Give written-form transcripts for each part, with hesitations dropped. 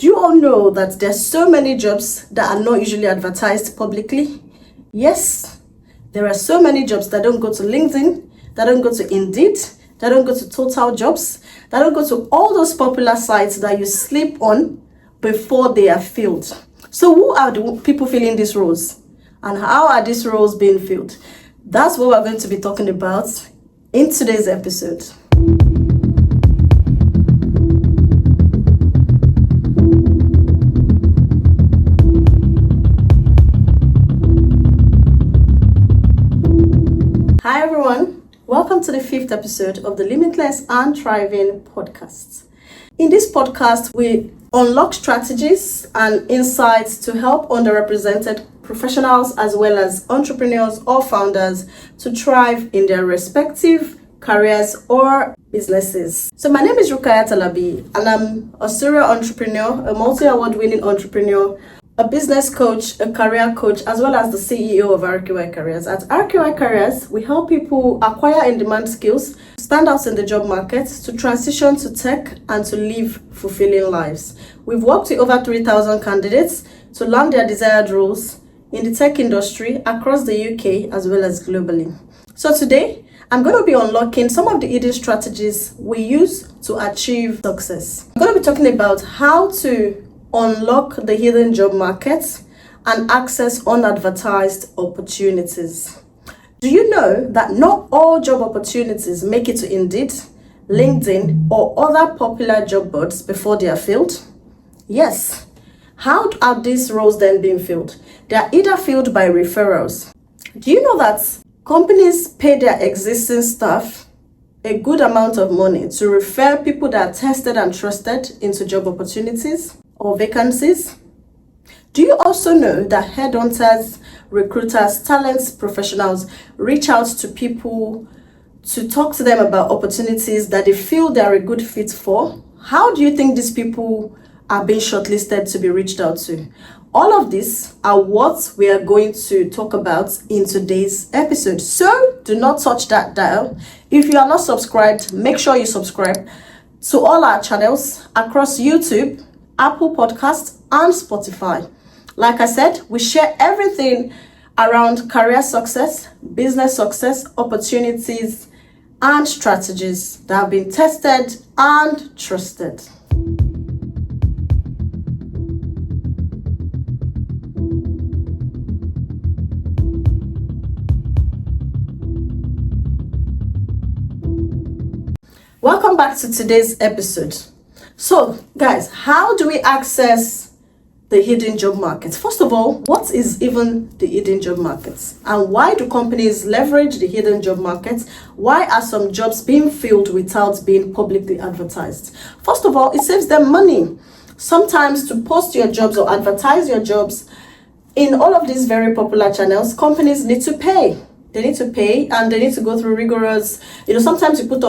Do you all know that there's so many jobs that are not usually advertised publicly? Yes, there are so many jobs that don't go to LinkedIn, that don't go to Indeed, that don't go to Total Jobs, that don't go to all those popular sites that you sleep on before they are filled. So who are the people filling these roles? And how are these roles being filled? That's what we're going to be talking about in today's episode. Hi everyone, welcome to the 5th episode of the Limitless and Thriving Podcast. In this podcast, we unlock strategies and insights to help underrepresented professionals as well as entrepreneurs or founders to thrive in their respective careers or businesses. So my name is Rukayat Alabi and I'm a serial entrepreneur, a multi-award winning entrepreneur, a business coach, a career coach, as well as the CEO of RKY Careers. At RKY Careers, we help people acquire in-demand skills, stand out in the job market, to transition to tech, and to live fulfilling lives. We've worked with over 3,000 candidates to land their desired roles in the tech industry across the UK as well as globally. So today, I'm going to be unlocking some of the hidden strategies we use to achieve success. I'm going to be talking about how to unlock the hidden job market and access unadvertised opportunities. Do you know that not all job opportunities make it to Indeed, LinkedIn, or other popular job boards before they are filled? Yes. How are these roles then being filled? They are either filled by referrals. Do you know that companies pay their existing staff a good amount of money to refer people that are tested and trusted into job opportunities or vacancies? Do you also know that headhunters, recruiters, talents professionals reach out to people to talk to them about opportunities that they feel they are a good fit for? How do you think these people are being shortlisted to be reached out to? All of these are what we are going to talk about in today's episode. So do not touch that dial. If you are not subscribed, make sure you subscribe to all our channels across YouTube, Apple Podcasts, and Spotify. Like I said, we share everything around career success, business success, opportunities, and strategies that have been tested and trusted. Welcome back to today's episode. So, guys, how do we access the hidden job market? First of all, what is even the hidden job market? And why do companies leverage the hidden job market? Why are some jobs being filled without being publicly advertised? First of all, it saves them money. Sometimes to post your jobs or advertise your jobs in all of these very popular channels, companies need to pay. They need to pay and they need to go through rigorous, sometimes you put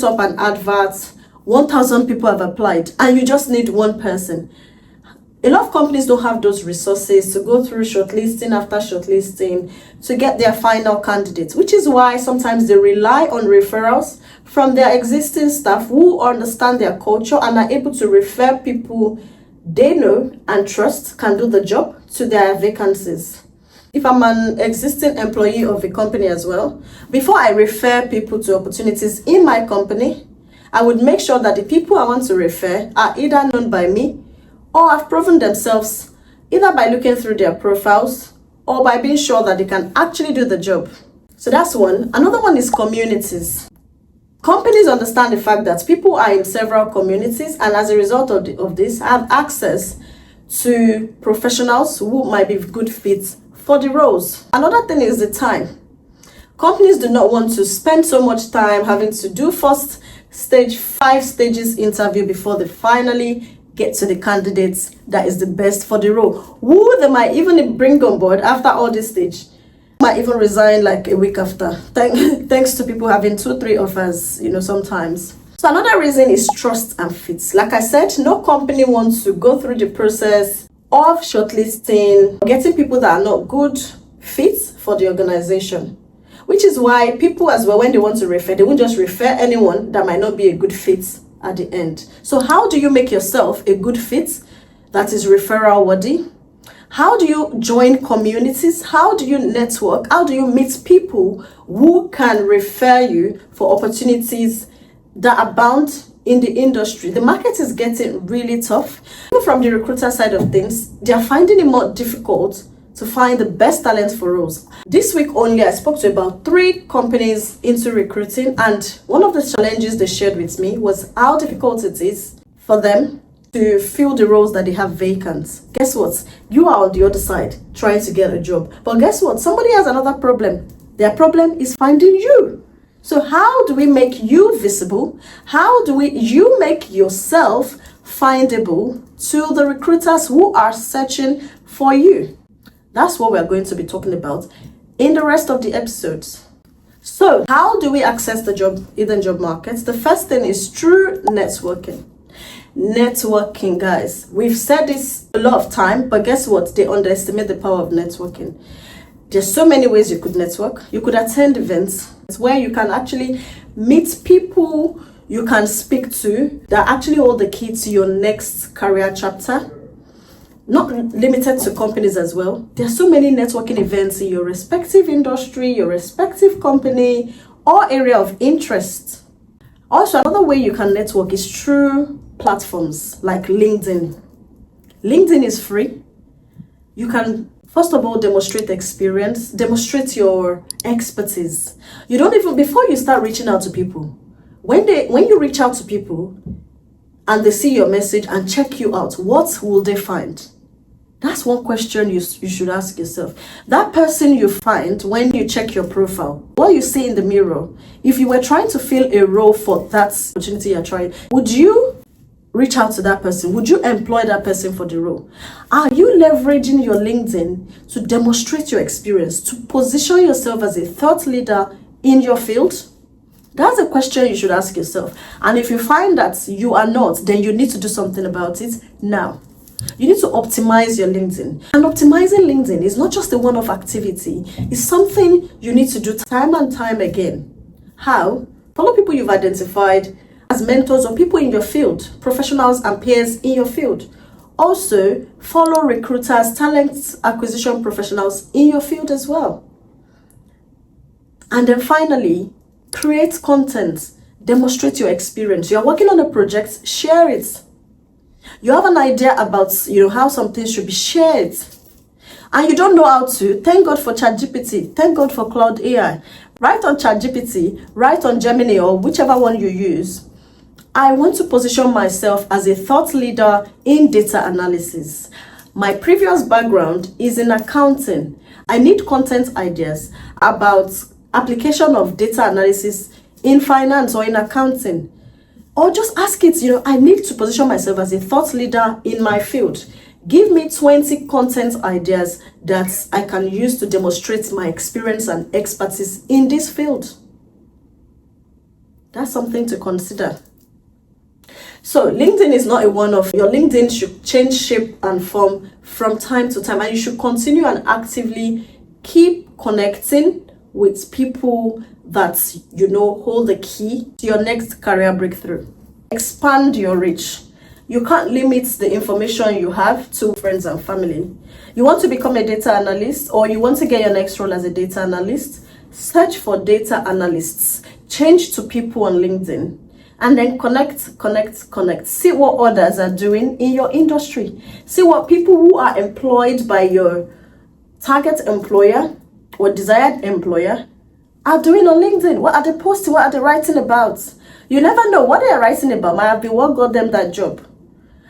up an advert, 1,000 people have applied and you just need one person. A lot of companies don't have those resources to go through shortlisting after shortlisting to get their final candidates, which is why sometimes they rely on referrals from their existing staff who understand their culture and are able to refer people they know and trust can do the job to their vacancies. If I'm an existing employee of a company as well, before I refer people to opportunities in my company, I would make sure that the people I want to refer are either known by me or have proven themselves either by looking through their profiles or by being sure that they can actually do the job. So that's one. Another one is communities. Companies understand the fact that people are in several communities and as a result of this have access to professionals who might be good fits for the roles. Another thing is the time. Companies do not want to spend so much time having to do first stage, 5 stages interview before they finally get to the candidates that is the best for the role, who they might even bring on board after all this stage. Might even resign like a week after, thanks to people having 2-3 offers, sometimes. So another reason is trust and fit. Like I said, no company wants to go through the process of shortlisting, getting people that are not good fits for the organization. Which is why people as well, when they want to refer, they won't just refer anyone that might not be a good fit at the end. So how do you make yourself a good fit that is referral worthy? How do you join communities? How do you network? How do you meet people who can refer you for opportunities that abound in the industry? The market is getting really tough. Even from the recruiter side of things, they are finding it more difficult to find the best talent for roles. This week only, I spoke to about 3 companies into recruiting, and one of the challenges they shared with me was how difficult it is for them to fill the roles that they have vacant. Guess what? You are on the other side trying to get a job. But guess what? Somebody has another problem. Their problem is finding you. So how do we make you visible? How do you make yourself findable to the recruiters who are searching for you? That's what we're going to be talking about in the rest of the episodes. So how do we access the hidden job markets? The first thing is through networking. Networking, guys. We've said this a lot of time, but guess what? They underestimate the power of networking. There's so many ways you could network. You could attend events. It's where you can actually meet people you can speak to that actually hold the key to your next career chapter. Not limited to companies as well. There are so many networking events in your respective industry, your respective company, or area of interest. Also, another way you can network is through platforms like LinkedIn. LinkedIn is free. You can, first of all, demonstrate experience, demonstrate your expertise. You don't even, before you start reaching out to people, when you reach out to people and they see your message and check you out, what will they find? That's one question you should ask yourself. That person you find when you check your profile, what you see in the mirror, if you were trying to fill a role for that opportunity you're trying, would you reach out to that person? Would you employ that person for the role? Are you leveraging your LinkedIn to demonstrate your experience, to position yourself as a thought leader in your field? That's a question you should ask yourself. And if you find that you are not, then you need to do something about it now. You need to optimize your LinkedIn. And optimizing LinkedIn is not just a one-off activity. It's something you need to do time and time again. How? Follow people you've identified as mentors or people in your field, professionals and peers in your field. Also, follow recruiters, talent acquisition professionals in your field as well. And then finally, create content. Demonstrate your experience. You're working on a project, share it. You have an idea about how something should be shared, and you don't know how to. Thank God for ChatGPT. Thank God for Cloud AI. Write on ChatGPT, write on Gemini or whichever one you use. I want to position myself as a thought leader in data analysis. My previous background is in accounting. I need content ideas about application of data analysis in finance or in accounting. Or just ask it, I need to position myself as a thought leader in my field. Give me 20 content ideas that I can use to demonstrate my experience and expertise in this field. That's something to consider. So LinkedIn is not a one-off. Your LinkedIn should change shape and form from time to time, and you should continue and actively keep connecting with people that hold the key to your next career breakthrough. Expand your reach. You can't limit the information you have to friends and family. You want to become a data analyst, or you want to get your next role as a data analyst, search for data analysts. Change to people on LinkedIn. And then connect. See what others are doing in your industry. See what people who are employed by your target employer or desired employer are doing on LinkedIn. What are they posting? What are they writing about? You never know what they are writing about. Might have been what got them that job.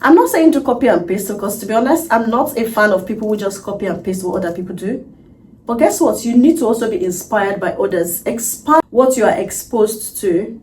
I'm not saying to copy and paste, because to be honest, I'm not a fan of people who just copy and paste what other people do. But guess what? You need to also be inspired by others. Expand what you are exposed to.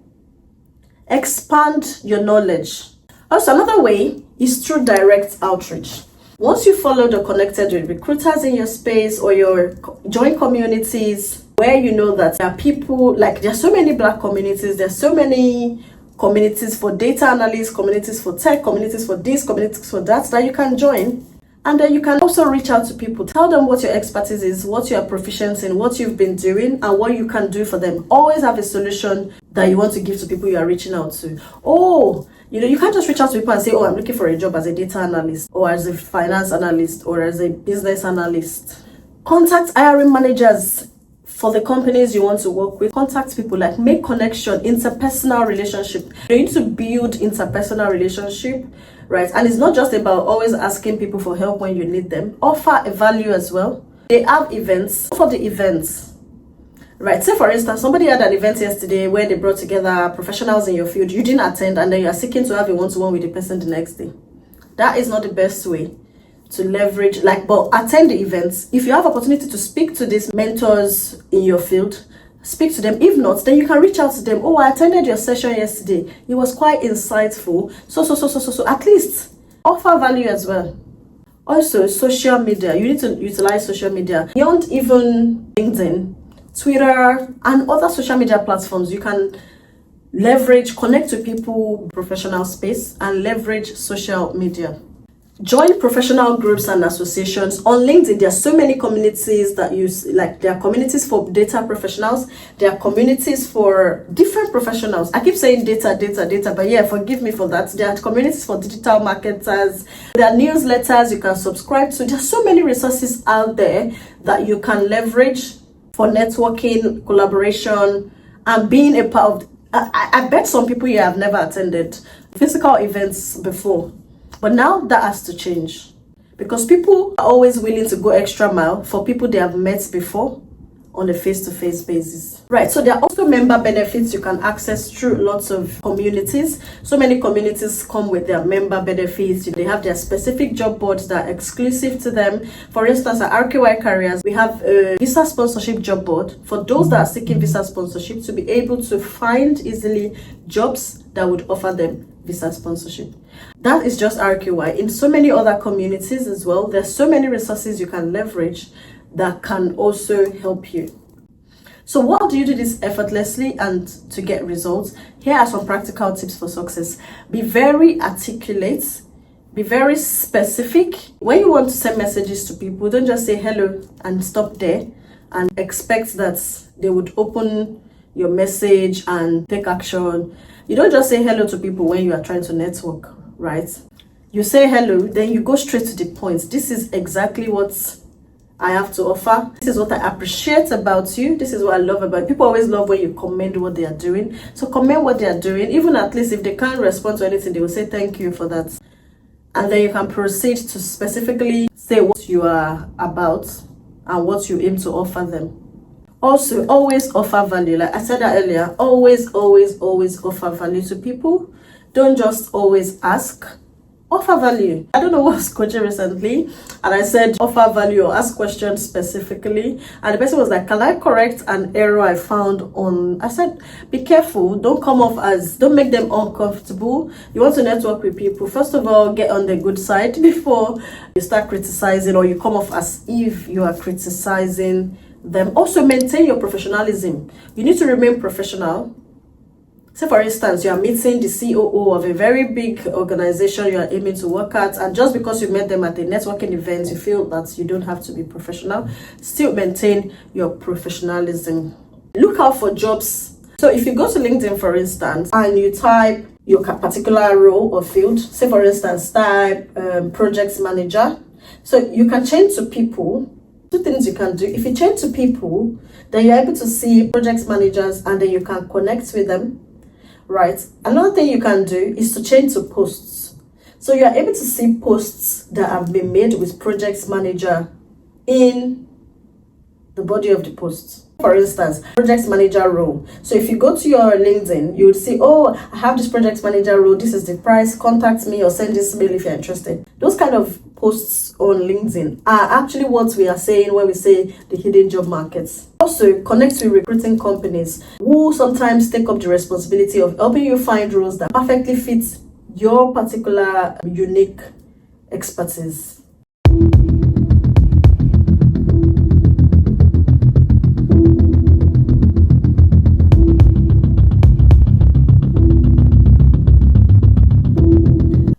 Expand your knowledge. Also, another way is through direct outreach. Once you follow the connected with recruiters in your space, or your join communities where you know that there are people, like there's so many Black communities, there's so many communities for data analysts, communities for tech, communities for this, communities for that you can join. And then you can also reach out to people. Tell them what your expertise is, what you are proficient in, what you've been doing, and what you can do for them. Always have a solution that you want to give to people you are reaching out to. Oh, You can't just reach out to people and say, oh, I'm looking for a job as a data analyst or as a finance analyst or as a business analyst. Contact hiring managers for the companies you want to work with. Contact people, like make connection, interpersonal relationship. You need to build interpersonal relationship, right? And it's not just about always asking people for help when you need them. Offer a value as well. They have events. For the events, right? Say for instance, somebody had an event yesterday where they brought together professionals in your field. You didn't attend, and then you are seeking to have a one-to-one with the person the next day. That is not the best way to leverage, but attend the events. If you have opportunity to speak to these mentors in your field, speak to them. If not, then you can reach out to them. Oh, I attended your session yesterday. It was quite insightful. So at least offer value as well. Also, social media. You need to utilize social media beyond even LinkedIn, Twitter, and other social media platforms. You can leverage, connect to people, professional space, and leverage social media. Join professional groups and associations. On LinkedIn, there are so many communities that use, there are communities for data professionals. There are communities for different professionals. I keep saying data, but yeah, forgive me for that. There are communities for digital marketers. There are newsletters you can subscribe to. There are so many resources out there that you can leverage for networking, collaboration, and being a part of. I bet some people here have never attended physical events before. But now that has to change, because people are always willing to go extra mile for people they have met before on a face-to-face basis. Right, so there are also member benefits you can access through lots of communities. So many communities come with their member benefits. They have their specific job boards that are exclusive to them. For instance, at RKY Careers, we have a visa sponsorship job board for those that are seeking visa sponsorship to be able to find easily jobs that would offer them visa sponsorship. That is just RKY. In so many other communities as well, there's so many resources you can leverage that can also help you. So what do you do this effortlessly and to get results? Here are some practical tips for success. Be very articulate. Be very specific. When you want to send messages to people, don't just say hello and stop there and expect that they would open your message and take action. You don't just say hello to people when you are trying to network, right? You say hello, then you go straight to the point. This is exactly what I have to offer. This is what I appreciate about you. This is what I love about you. People always love when you commend what they are doing. So comment what they are doing. Even at least if they can't respond to anything, they will say thank you for that. And then you can proceed to specifically say what you are about and what you aim to offer them. Also, always offer value. Like I said that earlier, always offer value to people. Don't just always ask. Offer value. I don't know what I was coaching recently, and I said offer value or ask questions specifically. And the person was like, can I correct an error I found on? I said, be careful. Don't make them uncomfortable. You want to network with people. First of all, get on the good side before you start criticizing or you come off as if you are criticizing them. Also, maintain your professionalism. You need to remain professional. Say for instance, you are meeting the COO of a very big organization you are aiming to work at, and just because you met them at a networking event, you feel that you don't have to be professional. Still maintain your professionalism. Look out for jobs. So if you go to LinkedIn, for instance, and you type your particular role or field, say for instance, type project manager. So you can change to people. Two things you can do. If you change to people, then you're able to see project managers and then you can connect with them. Right. Another thing you can do is to change to posts. So you are able to see posts that have been made with project manager in the body of the post. For instance, project manager role. So if you go to your LinkedIn, you would see, oh, I have this project manager role. This is the price. Contact me or send this mail if you're interested. Those kind of posts on LinkedIn are actually what we are saying when we say the hidden job markets. Also, connect with recruiting companies who sometimes take up the responsibility of helping you find roles that perfectly fit your particular unique expertise.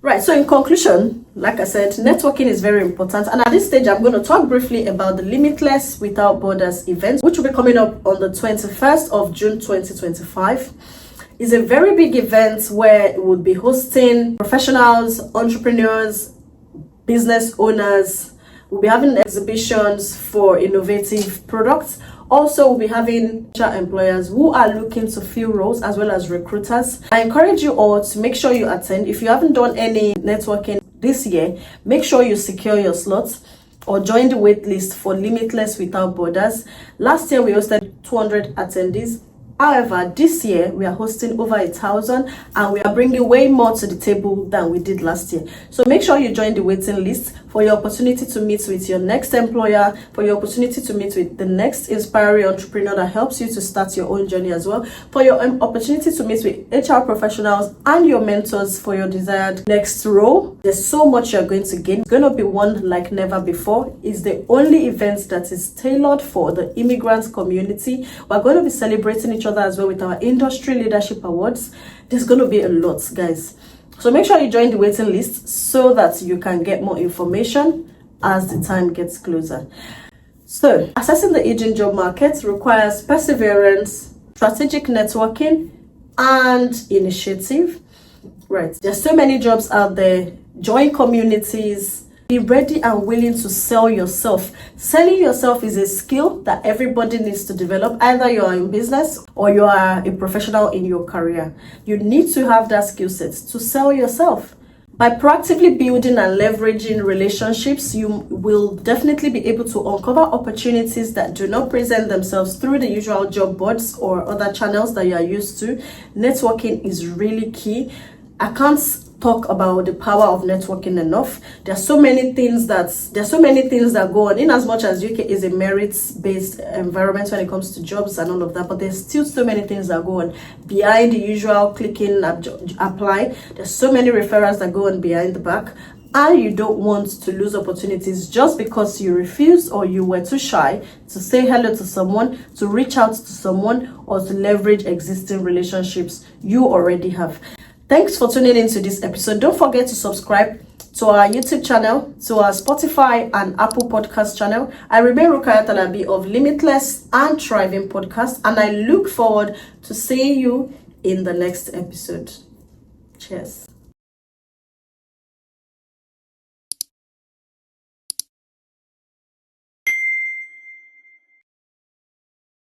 Right, so in conclusion, like I said, networking is very important. And at this stage, I'm going to talk briefly about the Limitless Without Borders event, which will be coming up on the 21st of June 2025. It's a very big event where it would be hosting professionals, entrepreneurs, business owners. We'll be having exhibitions for innovative products. Also, we'll be having employers who are looking to fill roles, as well as recruiters. I encourage you all to make sure you attend. If you haven't done any networking this year, make sure you secure your slots or join the wait list for Limitless Without Borders. Last year, we hosted 200 attendees. However, this year we are hosting over 1,000, and we are bringing way more to the table than we did last year. So make sure you join the waiting list for your opportunity to meet with your next employer, for your opportunity to meet with the next inspiring entrepreneur that helps you to start your own journey as well, for your opportunity to meet with HR professionals and your mentors for your desired next role. There's so much you're going to gain. It's going to be one like never before. It's the only event that is tailored for the immigrants community. We're going to be celebrating each other as well with our industry leadership awards. There's going to be a lot, guys. So make sure you join the waiting list so that you can get more information as the time gets closer. So assessing the aging job market requires perseverance, strategic networking, and initiative. Right, there's so many jobs out there. Join communities. Be ready and willing to sell yourself. Selling yourself is a skill that everybody needs to develop. Either you are in business or you are a professional in your career. You need to have that skill set to sell yourself. By proactively building and leveraging relationships, you will definitely be able to uncover opportunities that do not present themselves through the usual job boards or other channels that you are used to. Networking is really key. I can't talk about the power of networking enough. There's so many things that go on. In as much as UK is a merits-based environment when it comes to jobs and all of that, but there's still so many things that go on behind the usual clicking apply. There's so many referrals that go on behind the back, and you don't want to lose opportunities just because you refused or you were too shy to say hello to someone, to reach out to someone, or to leverage existing relationships you already have. Thanks for tuning into this episode. Don't forget to subscribe to our YouTube channel, to our Spotify and Apple Podcast channel. I remain Rukayat Alabi of Limitless and Thriving Podcast, and I look forward to seeing you in the next episode. Cheers.